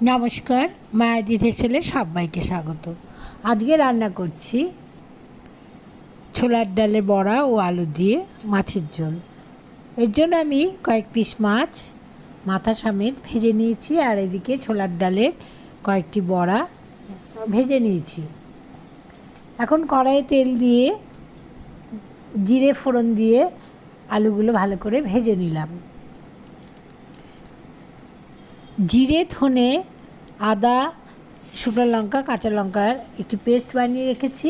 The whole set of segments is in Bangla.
নমস্কার, মায়াদির হেসেলে সবাইকে স্বাগত। আজকে রান্না করছি ছোলার ডালের বড়া ও আলু দিয়ে মাছের ঝোল। এর জন্য আমি কয়েক পিস মাছ মাথা সমেত ভেজে নিয়েছি, আর এদিকে ছোলার ডালের কয়েকটি বড়া ভেজে নিয়েছি। এখন কড়াইয়ে তেল দিয়ে জিরে ফোড়ন দিয়ে আলুগুলো ভালো করে ভেজে নিলাম। জিরে, ধনে, আদা, শুকনো লঙ্কা, কাঁচা লঙ্কার একটি পেস্ট বানিয়ে রেখেছি।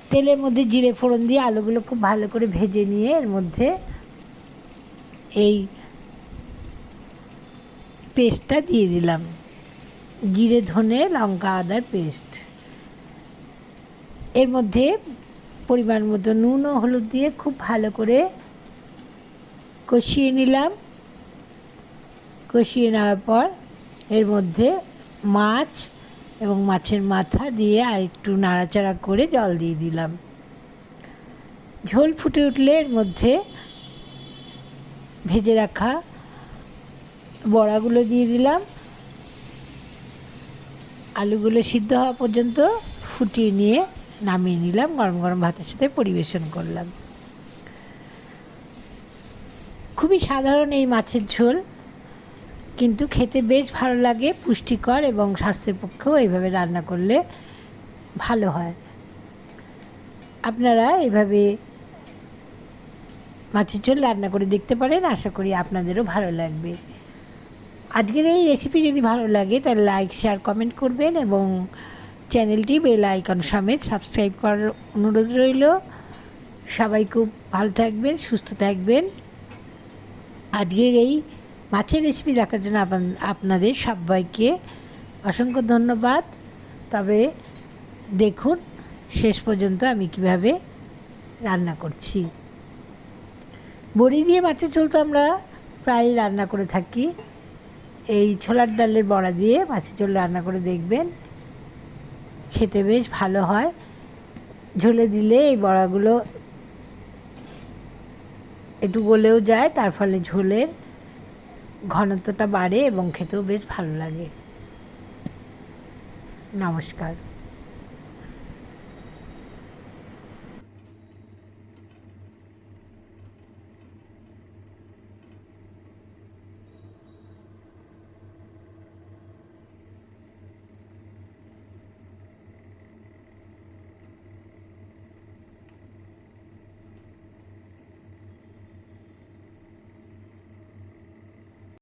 তেলের মধ্যে জিরে ফোড়ন দিয়ে আলুগুলো খুব ভালো করে ভেজে নিয়ে এর মধ্যে এই পেস্টটা দিয়ে দিলাম, জিরে, ধনে, লঙ্কা, আদার পেস্ট। এর মধ্যে পরিমাণ মতো নুন ও হলুদ দিয়ে খুব ভালো করে কষিয়ে নিলাম। কষিয়ে নেওয়ার পর এর মধ্যে মাছ এবং মাছের মাথা দিয়ে আর একটু নাড়াচাড়া করে জল দিয়ে দিলাম। ঝোল ফুটে উঠলে এর মধ্যে ভেজে রাখা বড়াগুলো দিয়ে দিলাম। আলুগুলো সিদ্ধ হওয়া পর্যন্ত ফুটিয়ে নিয়ে নামিয়ে নিলাম। গরম গরম ভাতের সাথে পরিবেশন করলাম। খুবই সাধারণ এই মাছের ঝোল, কিন্তু খেতে বেশ ভালো লাগে, পুষ্টিকর এবং স্বাস্থ্যের পক্ষেও এইভাবে রান্না করলে ভালো হয়। আপনারা এইভাবে মাছের ঝোল রান্না করে দেখতে পারেন, আশা করি আপনাদেরও ভালো লাগবে। আজকের এই রেসিপি যদি ভালো লাগে তাহলে লাইক, শেয়ার, কমেন্ট করবেন এবং চ্যানেলটি বেল আইকন সমেত সাবস্ক্রাইব করার অনুরোধ রইল। সবাই খুব ভালো থাকবেন, সুস্থ থাকবেন। আজকের এই মাছের রেসিপি দেখার জন্য আপনাদের সবাইকে অসংখ্য ধন্যবাদ। তবে দেখুন শেষ পর্যন্ত আমি কিভাবে রান্না করছি। বড়ি দিয়ে মাছের ঝোল তো আমরা প্রায় রান্না করে থাকি। এই ছোলার ডালের বড়া দিয়ে মাছের ঝোল রান্না করে দেখবেন, খেতে বেশ ভালো হয়। ঝোলে দিলে এই বড়াগুলো একটু গলেও যায়, তার ফলে ঝোলের ঘনত্বটা বাড়ে এবং খেতেও বেশ ভালো লাগে। নমস্কার।